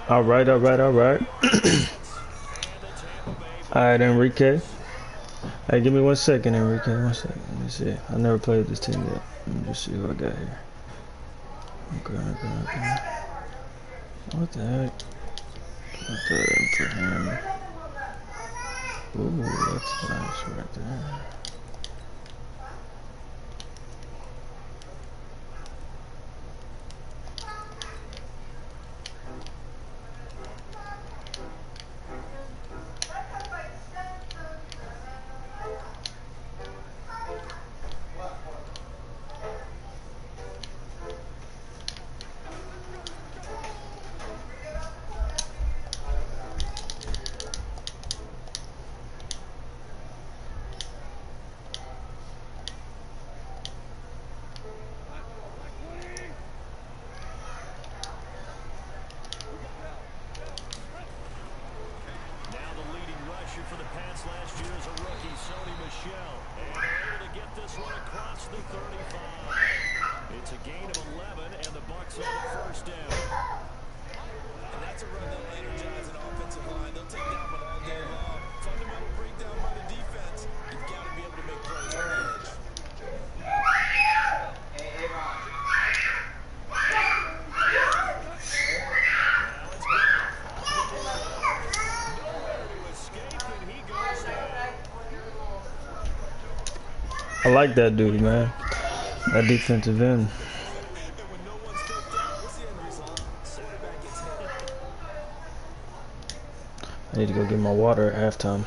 All right, all right, all right. All right, Enrique. Hey, give me 1 second, Enrique. 1 second. Let me see. I never played this team yet. Let me just see who I got here. Okay, okay, okay. What the heck? What the for him? Ooh, that's nice right there. It's a gain of 11, and the Bucs on the first down. And that's a run that'll energize an offensive line. They'll take that one all day long. Fundamental breakdown by the defense. You've got to be able to make plays on the edge. Now it's Goff. Nowhere to escape, and he goes down. I like that dude, man. That defensive end. I need to go get my water at halftime.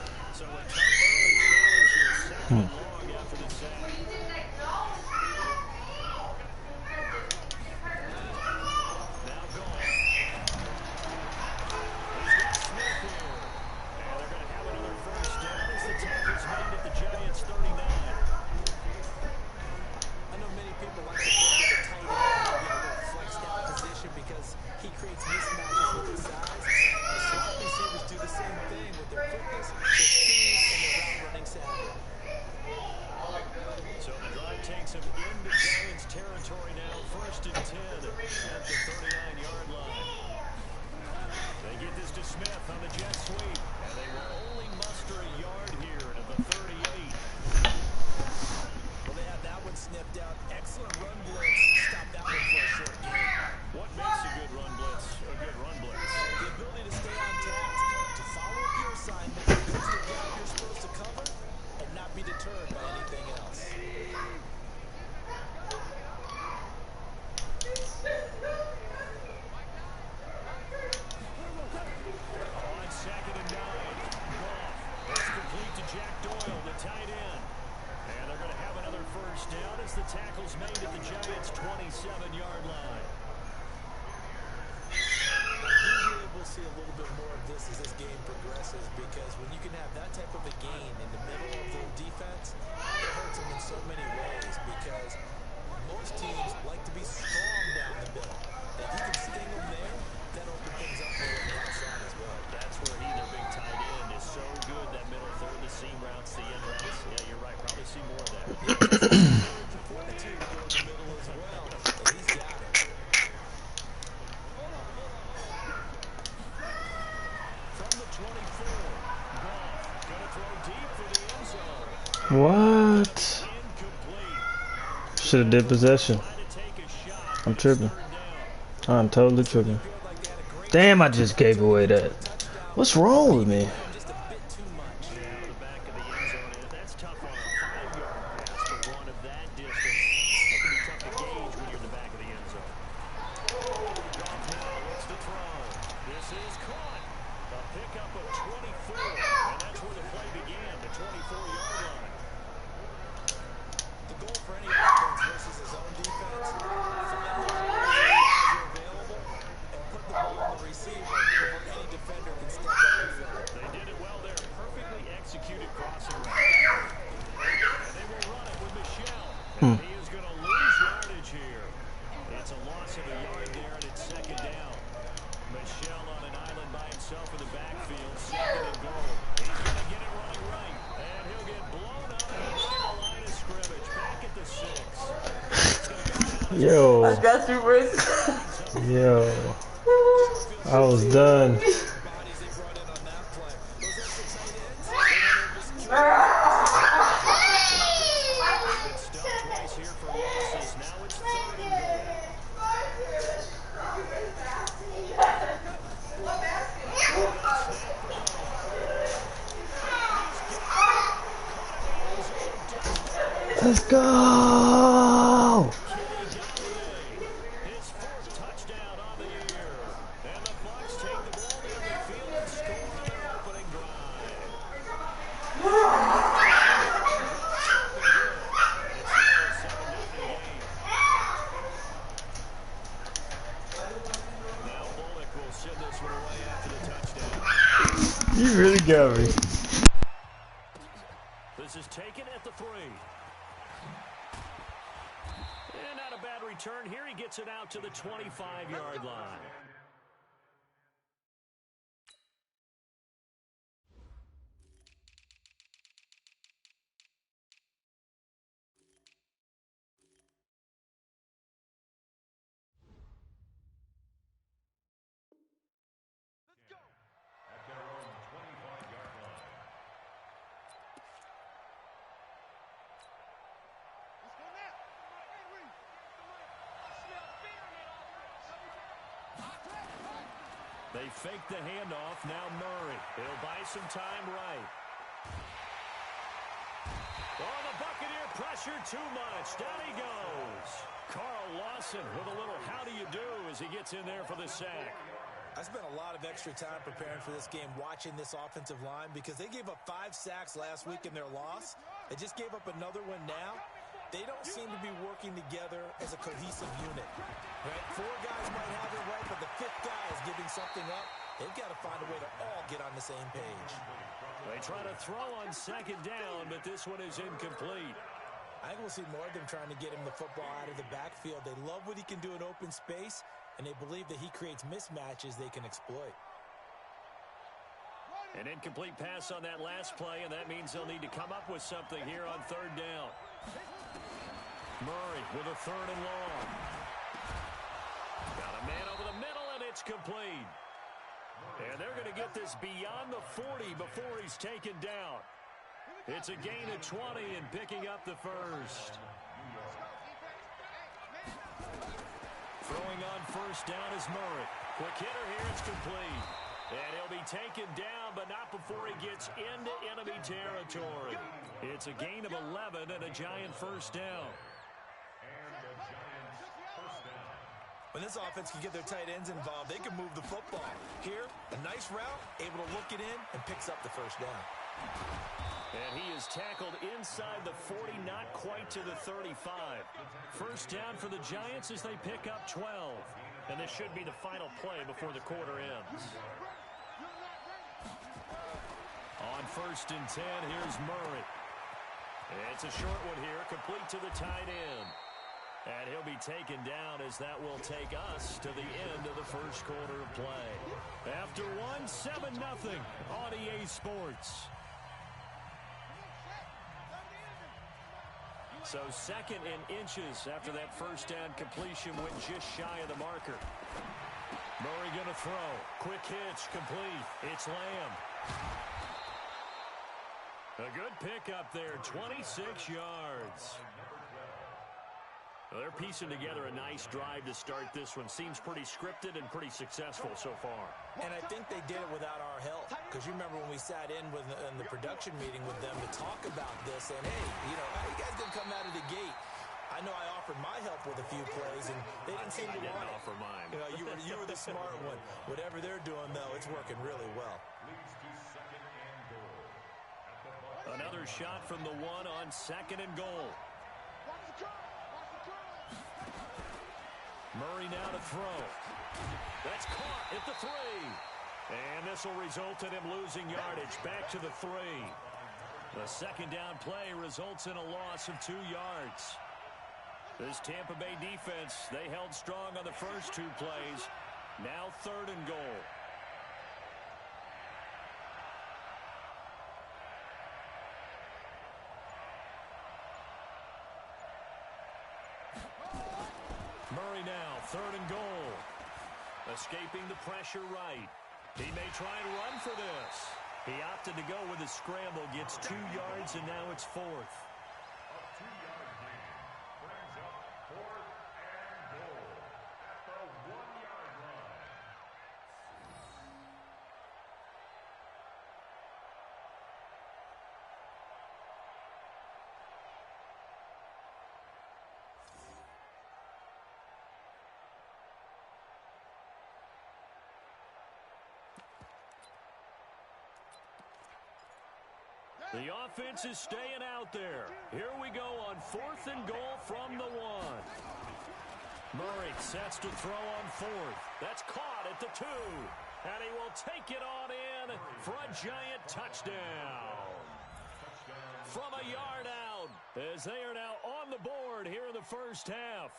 The tackle's made at the Giants' 27-yard line. We'll see a little bit more of this as this game progresses, because when you can have that type of a gain in the middle of their defense, it hurts them in so many ways, because most teams like to be strong down the middle. If you can sting them there, that opens things up on the outside as well. That's where their big tight end is so good, that middle third, the seam routes, the end routes. Yeah, you're right. Probably see more of that. What? Should have did possession. I'm tripping. I'm totally tripping. Damn, I just gave away that. What's wrong with me? Yo. Yo. I was done. Bodies they brought in on that play. Those extra tight ends, they weren't able to secure the They've been stuffed twice here for losses. Now it's 3rd and goal. Shotgun snap for Murray. He's got it. Caught in the end zone. Touchdown. Let's go! Kenny Galladay, his 4th touchdown on the year. And the Bucs take the ball down the field and score on their opening drive. Now Bullock will send this one away after the touchdown. You really got me. This is taken at the 3. And not a bad return here. He gets it out to the 25-yard line. They fake the handoff. Now Murray. He'll buy some time right. Oh, the Buccaneer pressure too much. Down he goes. Carl Lawson with a little how do you do as he gets in there for the sack. I spent a lot of extra time preparing for this game watching this offensive line because they gave up 5 sacks last week in their loss. They just gave up another one now. They don't seem to be working together as a cohesive unit. Right? 4 guys might have it right, but the 5th guy is giving something up. They've got to find a way to all get on the same page. They try to throw on 2nd down, but this one is incomplete. I think we'll see more of them trying to get him the football out of the backfield. They love what he can do in open space, and they believe that he creates mismatches they can exploit. An incomplete pass on that last play, and that means they'll need to come up with something here on 3rd down. Murray with a 3rd and long. Got a man over the middle, and it's complete. And they're going to get this beyond the 40 before he's taken down. It's a gain of 20 and picking up the 1st. Throwing on 1st down is Murray. Quick hitter here, it's complete. And he'll be taken down, but not before he gets into enemy territory. It's a gain of 11 and a Giant 1st down. When this offense can get their tight ends involved, they can move the football. Here, a nice route, able to look it in, and picks up the 1st down. And he is tackled inside the 40, not quite to the 35. 1st down for the Giants as they pick up 12. And this should be the final play before the quarter ends. On 1st and 10, here's Murray. It's a short one here, complete to the tight end. And he'll be taken down as that will take us to the end of the 1st quarter of play. After 7-0 on EA Sports. So 2nd and inches after that 1st down completion went just shy of the marker. Murray going to throw. Quick hitch, complete. It's Lamb. A good pickup there, 26 yards. Well, they're piecing together a nice drive to start this one. Seems pretty scripted and pretty successful so far. And I think they did it without our help. Because you remember when we sat in the production meeting with them to talk about this, and hey, how you guys didn't come out of the gate? I know I offered my help with a few plays, and they didn't seem to want it. I didn't offer mine. You were the smart one. Whatever they're doing, though, it's working really well. Another shot from the 1 on 2nd and goal. Murray now to throw. That's caught at the 3. And this will result in him losing yardage back to the 3. The 2nd down play results in a loss of 2 yards. This Tampa Bay defense, they held strong on the first 2 plays. Now 3rd and goal. Murray now, 3rd and goal. Escaping the pressure right. He may try and run for this. He opted to go with a scramble, gets 2 yards, and now it's 4th. The offense is staying out there. Here we go on 4th and goal from the 1. Murray sets to throw on 4th. That's caught at the 2. And he will take it on in for a giant touchdown. From a yard out, as they are now on the board here in the first half.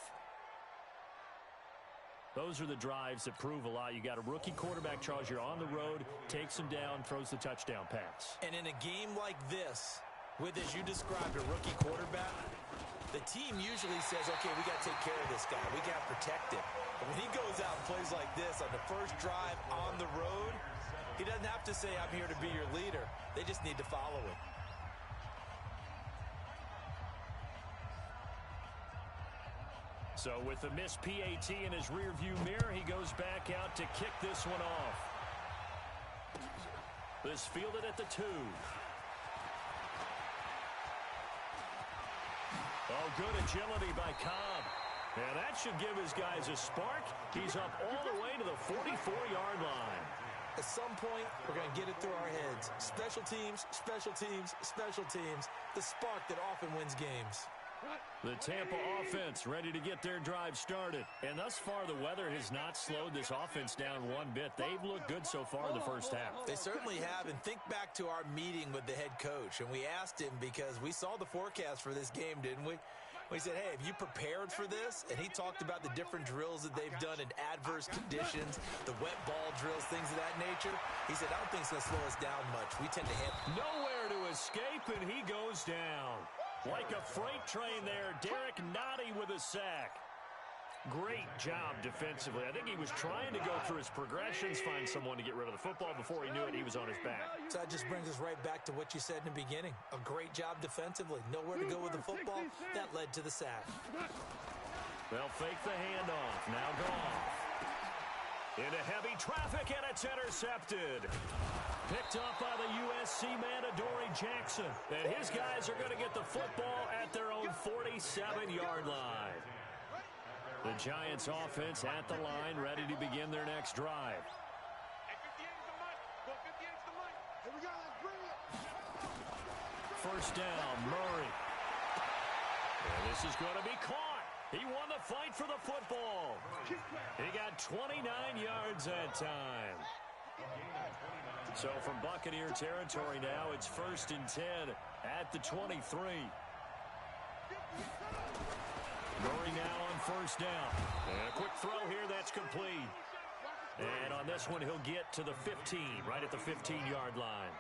Those are the drives that prove a lot. You got a rookie quarterback, Charles. You're on the road, takes him down, throws the touchdown pass. And in a game like this, with, as you described, a rookie quarterback, the team usually says, okay, we got to take care of this guy. We got to protect him. But when he goes out and plays like this on the first drive on the road, he doesn't have to say, I'm here to be your leader. They just need to follow him. So with the missed PAT in his rearview mirror, he goes back out to kick this one off. This fielded at the 2. Oh, good agility by Cobb. And that should give his guys a spark. He's up all the way to the 44-yard line. At some point, we're going to get it through our heads. Special teams, special teams, special teams. The spark that often wins games. The Tampa offense ready to get their drive started. And thus far, the weather has not slowed this offense down one bit. They've looked good so far in the first half. They certainly have. And think back to our meeting with the head coach. And we asked him because we saw the forecast for this game, didn't we? We said, hey, have you prepared for this? And he talked about the different drills that they've done in adverse conditions, the wet ball drills, things of that nature. He said, I don't think it's going to slow us down much. We tend to hit. Nowhere to escape, and he goes down. Like a freight train there, Derek Nottie with a sack. Great job defensively. I think he was trying to go through his progressions, find someone to get rid of the football. Before he knew it, he was on his back. So that just brings us right back to what you said in the beginning. A great job defensively. Nowhere to go with the football. That led to the sack. They'll fake the handoff. Now Goff. Into heavy traffic, and it's intercepted. Picked up by the USC man, Adoree Jackson. And his guys are going to get the football at their own 47-yard line. The Giants offense at the line, ready to begin their next drive. First down, Murray. And this is going to be caught. He won the fight for the football. He got 29 yards that time. So from Buccaneer territory now, it's 1st and 10 at the 23. Murray now on first down. And a quick throw here, that's complete. And on this one, he'll get to the 15, right at the 15-yard line.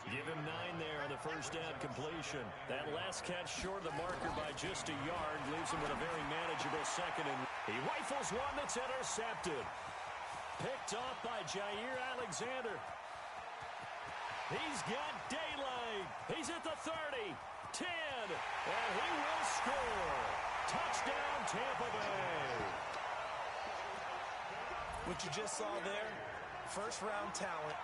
Give him 9 there on the first down completion. That last catch short of the marker by just a yard leaves him with a very manageable second. And he rifles one that's intercepted. Picked off by Jair Alexander. He's got daylight. He's at the 30, 10, and he will score. Touchdown, Tampa Bay. What you just saw there, first-round talent.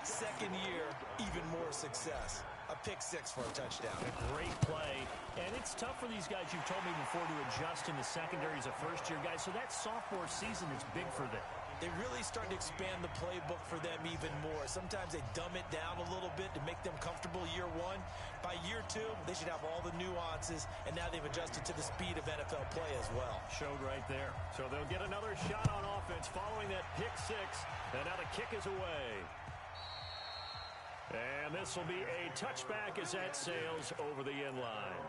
Second year, even more success. A pick-6 for a touchdown. A great play. And it's tough for these guys, you've told me before, to adjust in the secondary as a first-year guy. So that sophomore season is big for them. They really start to expand the playbook for them even more. Sometimes they dumb it down a little bit to make them comfortable year one. By year 2, they should have all the nuances, and now they've adjusted to the speed of NFL play as well. Showed right there. So they'll get another shot on offense following that pick-6, and now the kick is away. And this will be a touchback as that sails over the end line.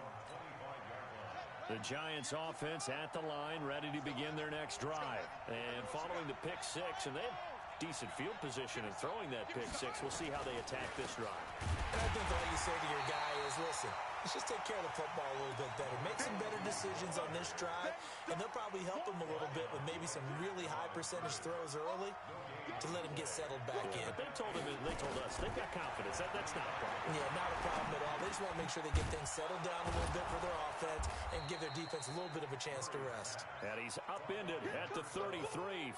The Giants offense at the line, ready to begin their next drive. And following the pick-6, and they have decent field position in throwing that pick-6. We'll see how they attack this drive. And I think all you say to your guy is, listen, Let's just take care of the football a little bit better. Make some better decisions on this drive, and they'll probably help him a little bit with maybe some really high percentage throws early to let him get settled back in. But they told us they've got confidence. That's not a problem. Yeah, not a problem at all. They just want to make sure they get things settled down a little bit for their offense and give their defense a little bit of a chance to rest. And he's upended at the 33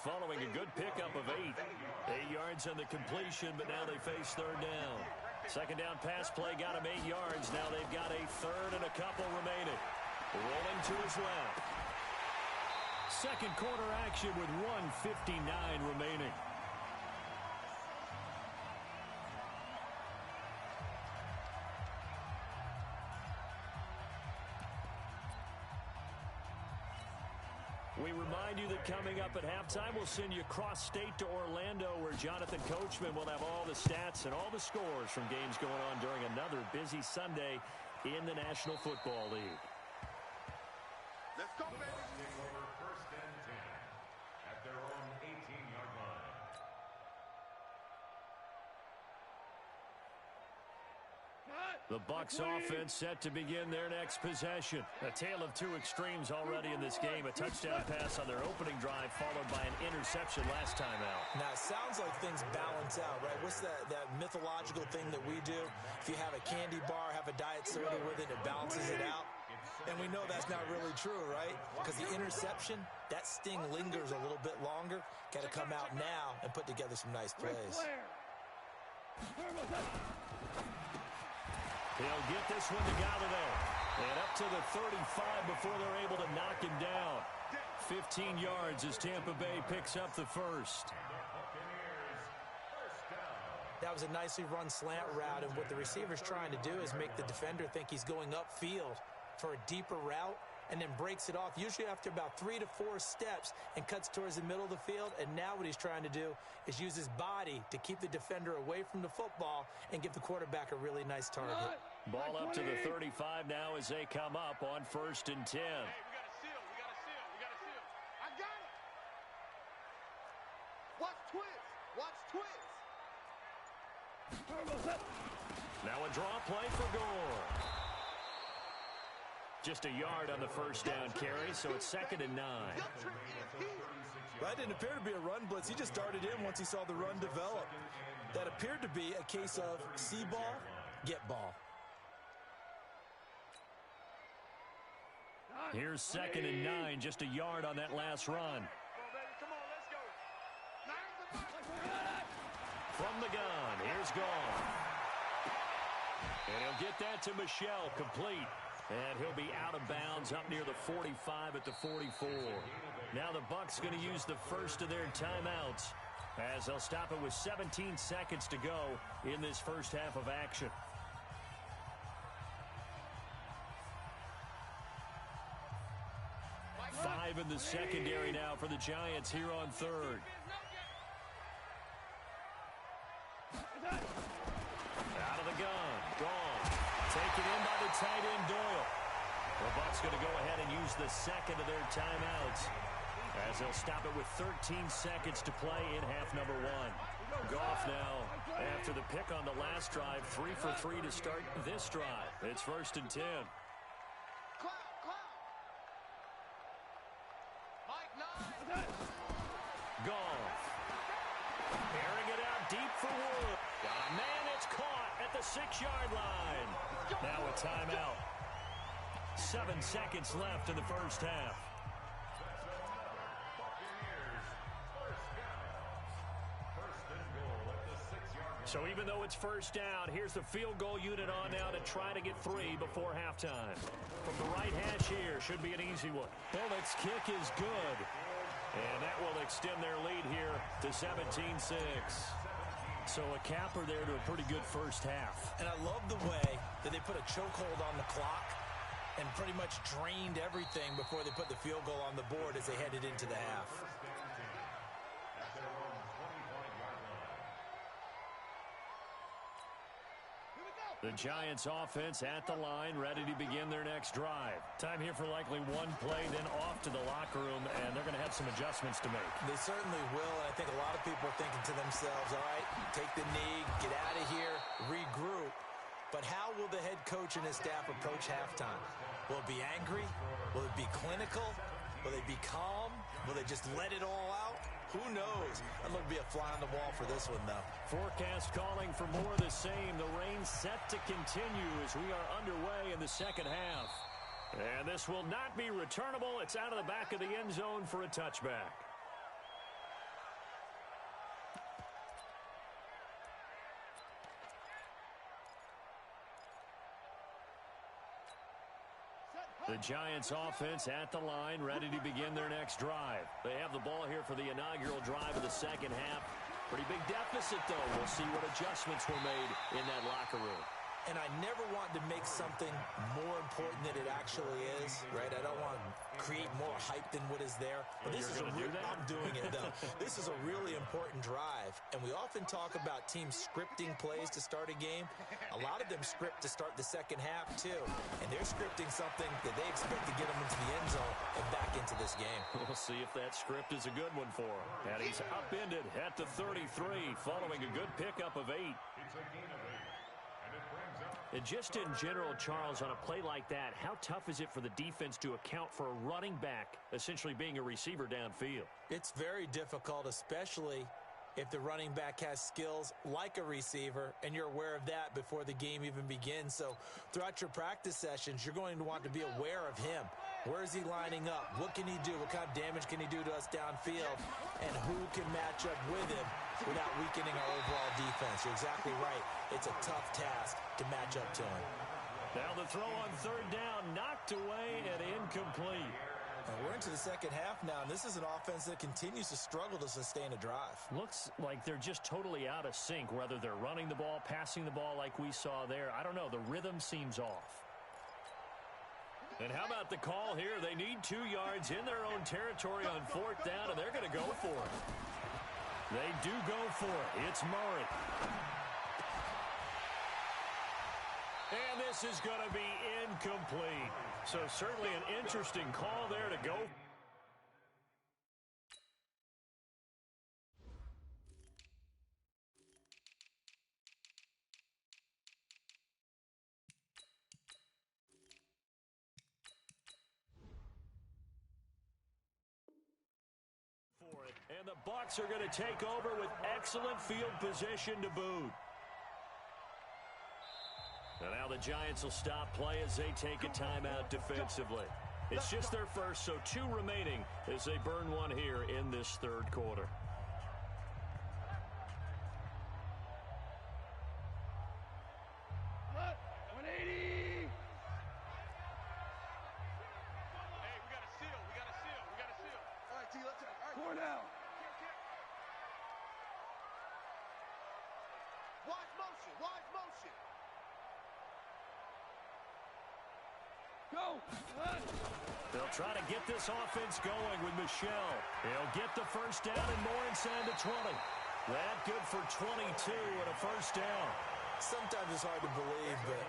following a good pickup of 8. 8 yards on the completion, but now they face third down. Second down pass play got him 8 yards. Now they've got a third and a couple remaining. Rolling to his left. Second quarter action with 1:59 remaining. We remind you that coming up at halftime, we'll send you cross-state to Orlando, where Jonathan Coachman will have all the stats and all the scores from games going on during another busy Sunday in the National Football League. Let's go, baby. First and 10 at their own 18-yard line. The Bucs offense set to begin their next possession. A tale of two extremes already in this game. A touchdown pass on their opening drive, followed by an interception last time out. Now, it sounds like things balance out, right? What's that mythological thing that we do? If you have a candy bar, have a diet soda with it, it balances it out. And we know that's not really true, right? Because the interception, that sting lingers a little bit longer. Got to come out now and put together some nice plays. He'll get this one to Galladay. And up to the 35 before they're able to knock him down. 15 yards as Tampa Bay picks up the first. That was a nicely run slant route, and what the receiver's trying to do is make the defender think he's going upfield for a deeper route, and then breaks it off, usually after about 3 to 4 steps, and cuts towards the middle of the field. And now what he's trying to do is use his body to keep the defender away from the football and give the quarterback a really nice target. Ball up to the 35 now as they come up on 1st and 10. Hey, we got a seal. We got a seal. We got a seal. I got it. Watch twist. Watch twist. Now a draw play for Gore. Just a yard on the first down carry, so it's 2nd and 9. That didn't appear to be a run blitz. He just darted in once he saw the run develop. That appeared to be a case of see ball, get ball. Here's 2nd and 9, just a yard on that last run. Come on, let's go. From the gun, here's Gone. And he'll get that to Michel, complete. And he'll be out of bounds up near the 45 at the 44. Now the Bucs going to use the first of their timeouts as they'll stop it with 17 seconds to go in this first half of action. Five in the secondary now for the Giants here on 3rd. Out of the gun. Gone. Taken in by the tight end, Doyle. The Bucs going to go ahead and use the second of their timeouts as they'll stop it with 13 seconds to play in half number 1. Goff now, after the pick on the last drive, 3 for 3 to start this drive. It's 1st and 10. Goff. Airing it out deep for Wood. Got a man, it's caught at the 6-yard line. Now a timeout. 7 seconds left in the first half. So even though it's 1st down, here's the field goal unit on now to try to get 3 before halftime. From the right hash here, should be an easy one. Bullock's kick is good. And that will extend their lead here to 17-6. So a capper there to a pretty good first half. And I love the way that they put a chokehold on the clock and pretty much drained everything before they put the field goal on the board as they headed into the half. The Giants offense at the line, ready to begin their next drive. Time here for likely one play, then off to the locker room, and they're going to have some adjustments to make. They certainly will, and I think a lot of people are thinking to themselves, all right, take the knee, get out of here, regroup. But how will the head coach coach and his staff approach halftime? Will it be angry? Will it be clinical? Will they be calm? Will they just let it all out? Who knows? I'd love to be a fly on the wall for this one, though. Forecast calling for more of the same. The rain set to continue as we are underway in the second half. And this will not be returnable. It's out of the back of the end zone for a touchback. The Giants offense at the line, ready to begin their next drive. They have the ball here for the inaugural drive of the second half. Pretty big deficit, though. We'll see what adjustments were made in that locker room. And I never want to make something more important than it actually is, right? I don't want to create more hype than what is there. But this is I'm doing it, though. This is a really important drive. And we often talk about teams scripting plays to start a game. A lot of them script to start the second half, too. And they're scripting something that they expect to get them into the end zone and back into this game. We'll see if that script is a good one for him. And he's upended at the 33 following a good pickup of 8. It's a gain of 8. And just in general, Charles, on a play like that, how tough is it for the defense to account for a running back essentially being a receiver downfield? It's very difficult, especially if the running back has skills like a receiver, and you're aware of that before the game even begins. So throughout your practice sessions, you're going to want to be aware of him. Where is he lining up? What can he do? What kind of damage can he do to us downfield? And who can match up with him without weakening our overall defense? You're exactly right. It's a tough task to match up to him. Now the throw on third down, knocked away and incomplete. And we're into the second half now, and this is an offense that continues to struggle to sustain a drive. Looks like they're just totally out of sync, whether they're running the ball, passing the ball like we saw there. I don't know. The rhythm seems off. And how about the call here? They need 2 yards in their own territory on fourth down, and they're going to go for it. They do go for it. It's Murray. And this is going to be incomplete. So certainly an interesting call there to go. And the Bucs are going to take over with excellent field position to boot. And now the Giants will stop play as they take a timeout defensively. It's just their first, so 2 remaining as they burn one here in this third quarter. They'll try to get this offense going with Michel. He'll get the first down and more inside the 20. That good for 22 and a first down. Sometimes it's hard to believe, but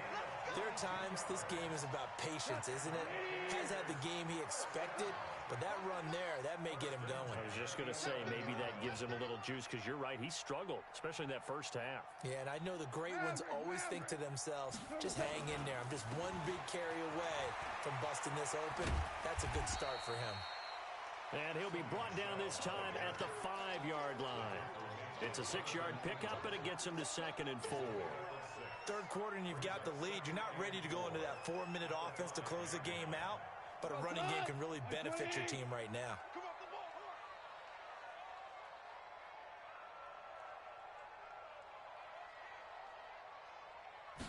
there are times this game is about patience, isn't it? He has had the game he expected, but that run there, that may get him going. I was just going to say, maybe that gives him a little juice, because you're right, he struggled, especially in that first half. Yeah, and I know the great ones always think to themselves, just hang in there. I'm just one big carry away from busting this open. That's a good start for him. And he'll be brought down this time at the 5-yard line. It's a 6-yard pickup, and it gets him to 2nd and 4. Third quarter, and you've got the lead. You're not ready to go into that 4-minute offense to close the game out, but a running game can really benefit your team right now.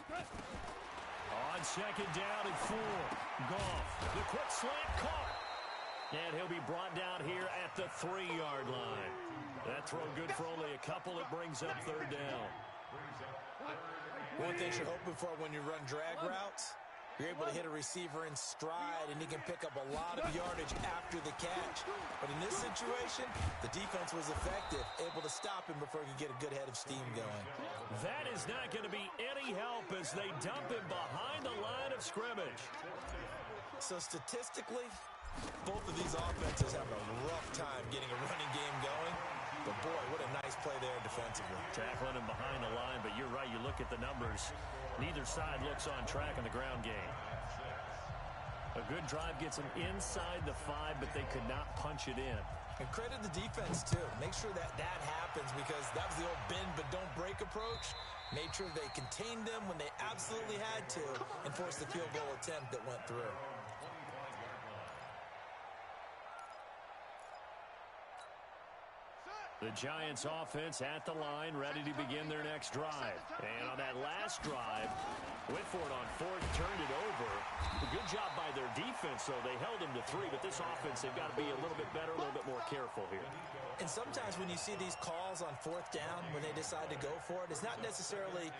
On 2nd down and 4. Goff, the quick slant caught. And he'll be brought down here at the 3-yard line. That throw good for only a couple. It brings up 3rd down. One thing you're hoping for when you run drag routes, you're able to hit a receiver in stride, and he can pick up a lot of yardage after the catch. But in this situation, the defense was effective, able to stop him before he could get a good head of steam going. That is not going to be any help as they dump him behind the line of scrimmage. So statistically, both of these offenses have a rough time getting a running game going. But, boy, what a nice play there defensively. Tackling him behind the line, but you're right. You look at the numbers. Neither side looks on track in the ground game. A good drive gets them inside the 5, but they could not punch it in. And credit the defense, too. Make sure that happens because that was the old bend but don't break approach. Made sure they contained them when they absolutely had to and forced the field goal attempt that went through. The Giants offense at the line, ready to begin their next drive. And on that last drive, went for it on 4th, turned it over. A good job by their defense, though. They held them to 3, but this offense, they've got to be a little bit better, a little bit more careful here. And sometimes when you see these calls on 4th down, when they decide to go for it, it's not necessarily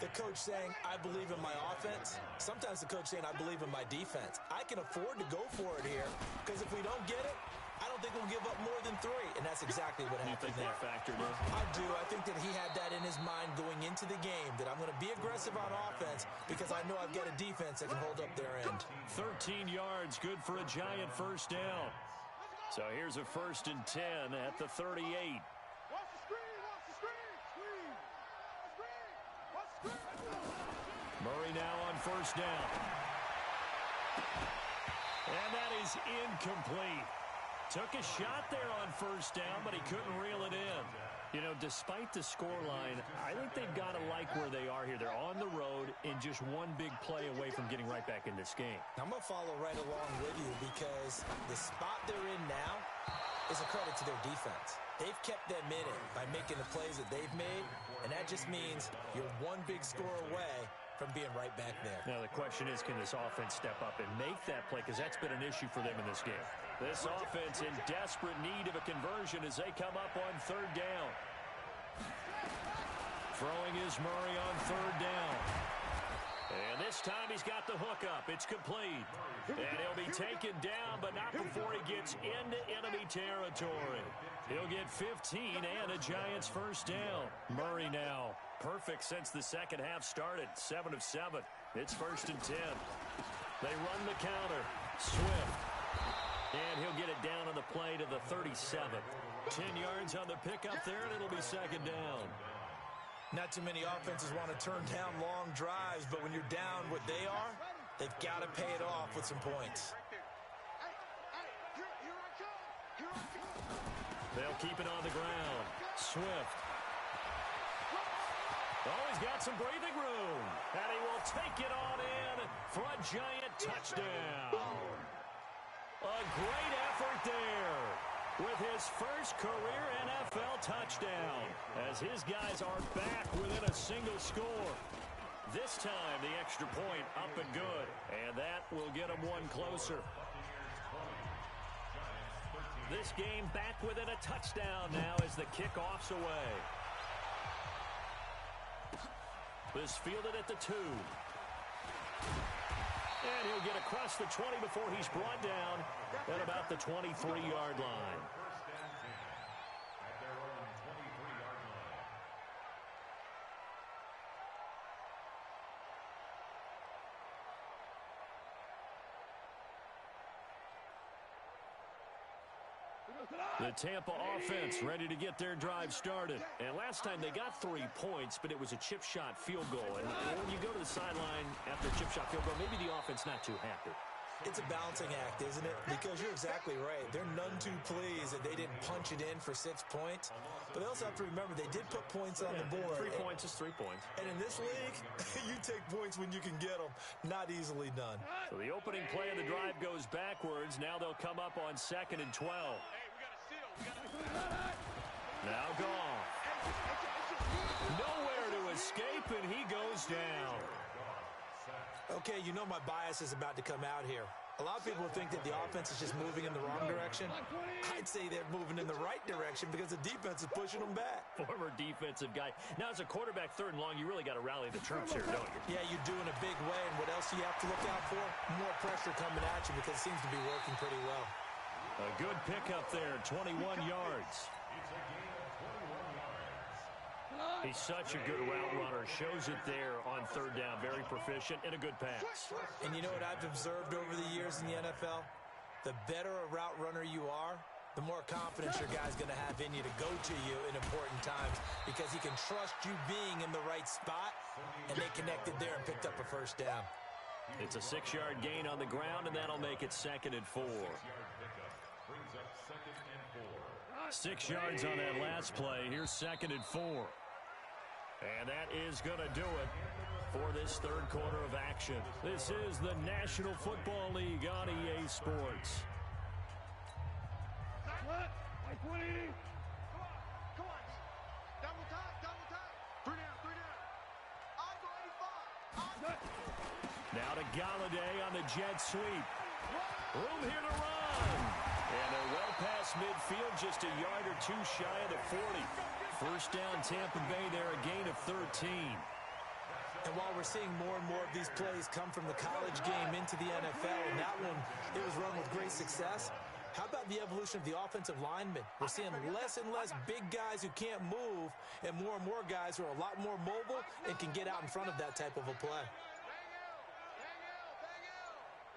the coach saying, I believe in my offense. Sometimes the coach saying, I believe in my defense. I can afford to go for it here because if we don't get it, I don't think we'll give up more than 3, and that's exactly what happened there. You think that factored in? I do. I think that he had that in his mind going into the game, that I'm going to be aggressive on offense because I know I've got a defense that can hold up their end. 13 yards, good for a Giant first down. So here's a 1st and 10 at the 38. Watch the screen, watch the screen, screen, watch the screen. Murray now on 1st down. And that is incomplete. Took a shot there on 1st down, but he couldn't reel it in. You know, despite the scoreline, I think they've got to like where they are here. They're on the road and just one big play away from getting right back in this game. I'm going to follow right along with you because the spot they're in now is a credit to their defense. They've kept them in it by making the plays that they've made, and that just means you're one big score away from being right back there. Now, the question is, can this offense step up and make that play? Because that's been an issue for them in this game. This offense in desperate need of a conversion as they come up on 3rd down. Throwing is Murray on 3rd down. And this time he's got the hook up. It's complete. And he'll be taken down, but not before he gets into enemy territory. He'll get 15 and a Giants first down. Murray now perfect since the second half started. 7 of 7. It's 1st and 10. They run the counter. Swift. And he'll get it down on the play to the 37. 10 yards on the pickup there, and it'll be 2nd down. Not too many offenses want to turn down long drives, but when you're down what they are, they've got to pay it off with some points. They'll keep it on the ground. Swift. Oh, he's got some breathing room. And he will take it on in for a Giant touchdown. A great effort there with his first career NFL touchdown as his guys are back within a single score. This time, the extra point up and good, and that will get them one closer. This game back within a touchdown now as the kickoff's away. This fielded at the 2. And he'll get across the 20 before he's brought down at about the 23-yard line. The Tampa offense ready to get their drive started. And last time they got 3 points, but it was a chip shot field goal. And when you go to the sideline after a chip shot field goal, maybe the offense not too happy. It's a balancing act, isn't it? Because you're exactly right. They're none too pleased that they didn't punch it in for 6 points. But they also have to remember they did put points on the board. 3 points is 3 points. And in this league, you take points when you can get them. Not easily done. So the opening play of the drive goes backwards. Now they'll come up on 2nd and 12. Now gone. Nowhere to escape, and he goes down. Okay, you know my bias is about to come out here. A lot of people think that the offense is just moving in the wrong direction. I'd say they're moving in the right direction because the defense is pushing them back. Former defensive guy. Now, as a quarterback, 3rd and long, you really got to rally the troops here, don't you? Yeah, you do in a big way. And what else do you have to look out for? More pressure coming at you because it seems to be working pretty well. A good pickup there, 21 yards. He's such a good route runner. Shows it there on 3rd down. Very proficient and a good pass. And you know what I've observed over the years in the NFL? The better a route runner you are, the more confidence your guy's going to have in you to go to you in important times because he can trust you being in the right spot, and they connected there and picked up a first down. It's a 6-yard gain on the ground, and that'll make it 2nd and 4. 6 yards on that last play. Here's 2nd and 4. And that is going to do it for this third quarter of action. This is the National Football League on EA Sports. Come on. Double time. 3 down. I'll go 85. Now to Galladay on the jet sweep. Room here to run. And they're well past midfield, just a yard or two shy of the 40. First down, Tampa Bay there, a gain of 13. And while we're seeing more and more of these plays come from the college game into the NFL, and that one, it was run with great success, how about the evolution of the offensive linemen? We're seeing less and less big guys who can't move and more guys who are a lot more mobile and can get out in front of that type of a play.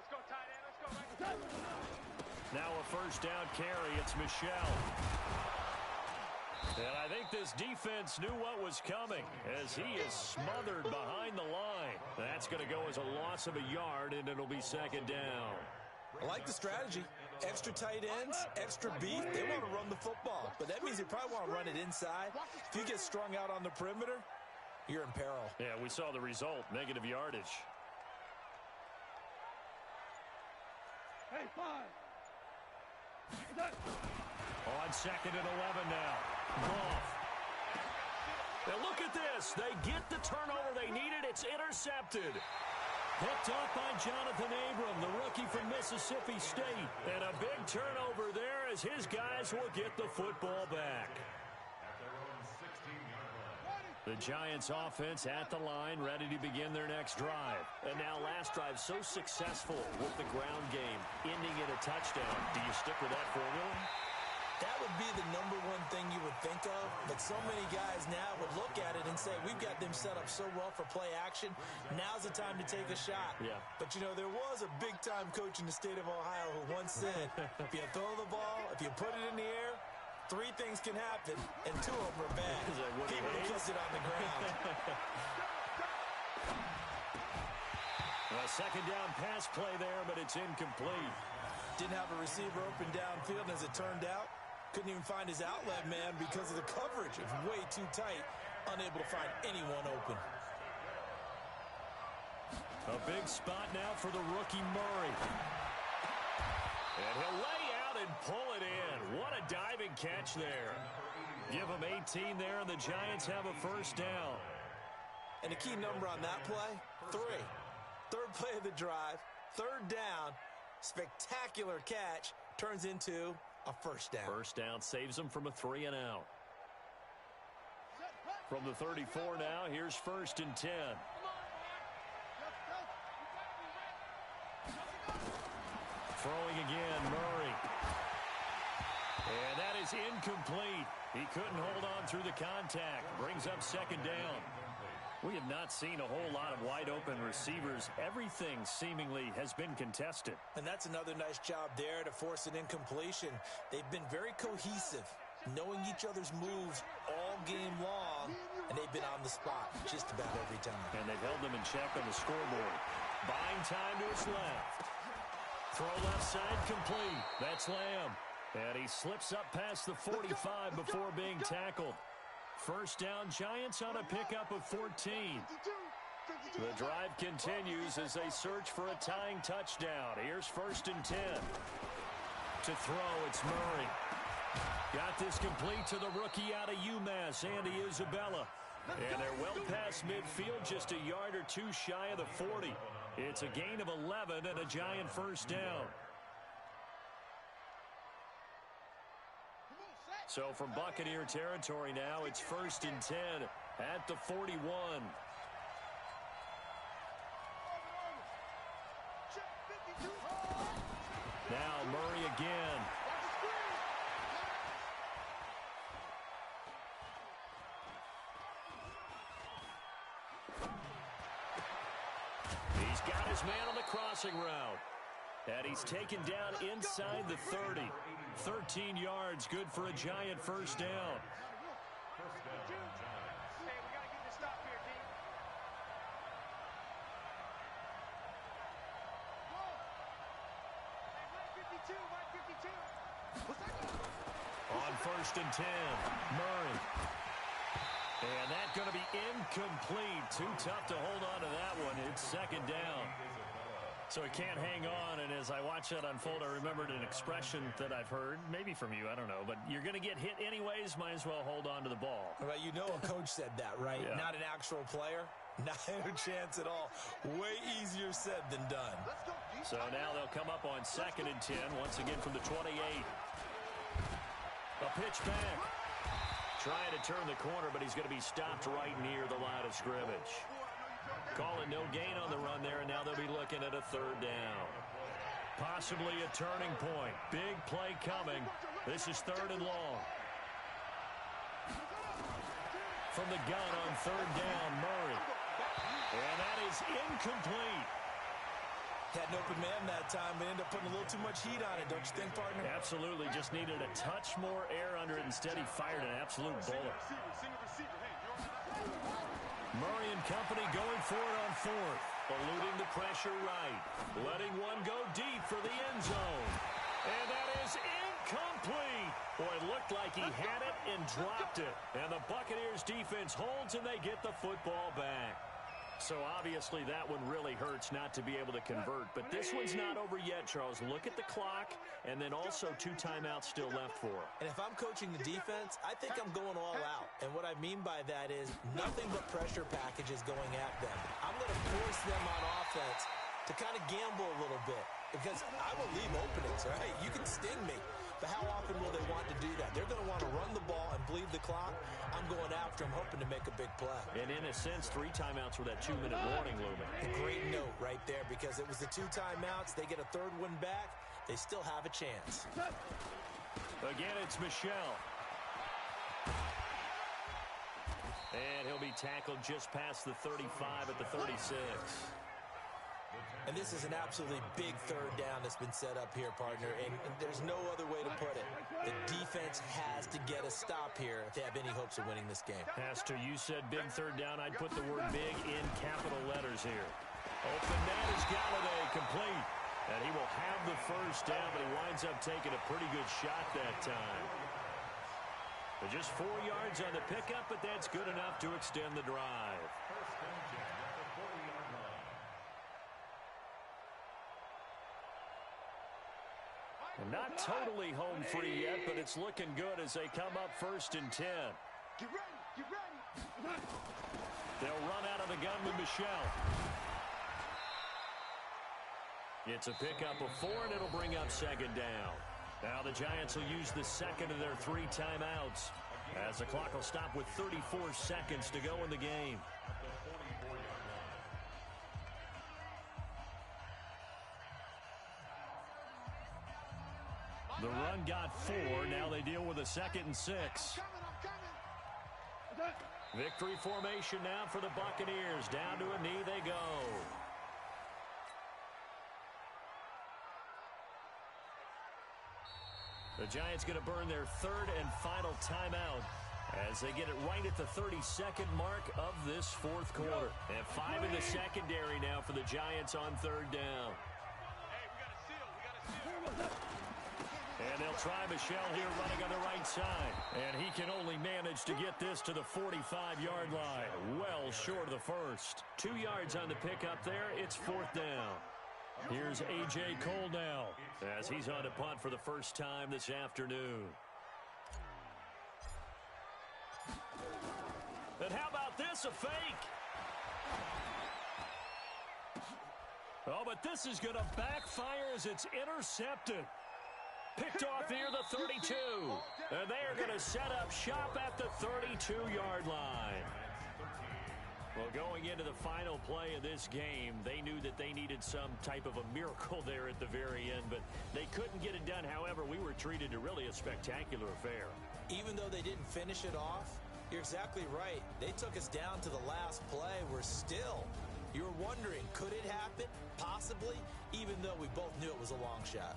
Let's go, tight end. Let's go. Now a first down carry. It's Michel. And I think this defense knew what was coming as he is smothered behind the line. That's going to go as a loss of a yard, and it'll be 2nd down. I like the strategy. Extra tight ends, extra beef. They want to run the football, but that means they probably want to run it inside. If you get strung out on the perimeter, you're in peril. Yeah, we saw the result, negative yardage. Hey, 5. On 2nd and 11 now. Goff. Now look at this. They get the turnover they needed. It's intercepted. Picked off by Jonathan Abram, the rookie from Mississippi State. And a big turnover there as his guys will get the football back. The Giants offense at the line, ready to begin their next drive. And now last drive so successful with the ground game, ending in a touchdown. Do you stick with that formula? That would be the number one thing you would think of, but so many guys now would look at it and say, we've got them set up so well for play action. Now's the time to take a shot. Yeah. But, you know, there was a big-time coach in the state of Ohio who once said, if you throw the ball, if you put it in the air, 3 things can happen, and 2 of them are bad. People who kiss it on the ground. A 2nd down pass play there, but it's incomplete. Didn't have a receiver open downfield, and as it turned out, couldn't even find his outlet man because of the coverage. It was way too tight, unable to find anyone open. A big spot now for the rookie Murray. And he'll lay out and pull it in. What a diving catch there. Give him 18 there, and the Giants have a first down. And the key number on that play, 3. Third play of the drive, 3rd down, spectacular catch, turns into a first down. First down saves them from a 3 and out. From the 34 now, here's 1st and 10. Throwing again, Murray. And that is incomplete. He couldn't hold on through the contact. Brings up 2nd down. We have not seen a whole lot of wide-open receivers. Everything seemingly has been contested. And that's another nice job there to force an incompletion. They've been very cohesive, knowing each other's moves all game long, and they've been on the spot just about every time. And they've held them in check on the scoreboard. Buying time to his left. Throw left side complete. That's Lamb. And he slips up past the 45 before being tackled. First down, Giants on a pickup of 14. The drive continues as they search for a tying touchdown. Here's 1st and 10. To throw, it's Murray. Got this complete to the rookie out of UMass, Andy Isabella. And they're well past midfield, just a yard or 2 shy of the 40. It's a gain of 11 and a Giant first down. So from Buccaneer territory now, it's 1st and 10 at the 41. Now Murray again. He's got his man on the crossing route. And he's taken down inside the 30. 13 yards, good for a Giant first down. First down, Giants. Hey, we got to get this stop here, team. On 1st and 10, Murray. And that's going to be incomplete. Too tough to hold on to that one. It's second down. So he can't hang on, and as I watch that unfold, I remembered an expression that I've heard, maybe from you, I don't know, but you're going to get hit anyways, might as well hold on to the ball. Well, you know a coach said that, right? Yeah. Not an actual player. Not a chance at all. Way easier said than done. So now they'll come up on 2nd and 10, once again from the 28. A pitch back. Trying to turn the corner, but he's going to be stopped right near the line of scrimmage. Calling no gain on the run there, and now they'll be looking at a 3rd down. Possibly a turning point. Big play coming. This is 3rd and long. From the gun on 3rd down, Murray. And that is incomplete. Had an open man that time, but ended up putting a little too much heat on it, don't you think, partner? Absolutely. Just needed a touch more air under it. Instead, he fired an absolute bullet. Murray and company going for it on 4th. Eluding the pressure right. Letting one go deep for the end zone. And that is incomplete. Boy, it looked like he had it and dropped it. And the Buccaneers defense holds and they get the football back. So obviously that one really hurts not to be able to convert. But this one's not over yet, Charles. Look at the clock, and then also 2 timeouts still left for him. And if I'm coaching the defense, I think I'm going all out. And what I mean by that is nothing but pressure packages going at them. I'm going to force them on offense to kind of gamble a little bit because I will leave openings, right? You can sting me. But how often will they want to do that? They're going to want to run the ball and bleed the clock. I'm going after them, hoping to make a big play. And in a sense, 3 timeouts with that 2-minute warning looming. A great note right there because it was the 2 timeouts. They get a 3rd one back. They still have a chance. Again, it's Michel. And he'll be tackled just past the 35 at the 36. And this is an absolutely big 3rd down that's been set up here, partner, and there's no other way to put it. The defense has to get a stop here if they have any hopes of winning this game. Pastor, you said big 3rd down. I'd put the word big in capital letters here. Open that is Galladay, complete. And he will have the 1st down, but he winds up taking a pretty good shot that time. But just 4 yards on the pickup, but that's good enough to extend the drive. First and 10 at the 40-yard line. And not totally home free yet, but it's looking good as they come up 1st and 10. Get ready, get ready. They'll run out of the gun with Michel. It's a pickup of 4, and it'll bring up 2nd down. Now the Giants will use the 2nd of their 3 timeouts as the clock will stop with 34 seconds to go in the game. The run got 4. Now they deal with a 2nd and 6. Victory formation now for the Buccaneers. Down to a knee they go. The Giants going to burn their 3rd and final timeout as they get it right at the 32nd mark of this 4th quarter. And 5 in the secondary now for the Giants on 3rd down. Hey, we got a seal. We got a seal. And they'll try Michel here running on the right side. And he can only manage to get this to the 45-yard line. Well short of the 1st. 2 yards on the pickup there. It's 4th down. Here's A.J. Cole now as he's on to punt for the first time this afternoon. And how about this, a fake? Oh, but this is going to backfire as it's intercepted. Picked off near the 32. And they are going to set up shop at the 32-yard line. Well, going into the final play of this game, they knew that they needed some type of a miracle there at the very end, but they couldn't get it done. However, we were treated to really a spectacular affair. Even though they didn't finish it off, you're exactly right. They took us down to the last play. We're still, you're wondering, could it happen? Possibly. even though we both knew it was a long shot.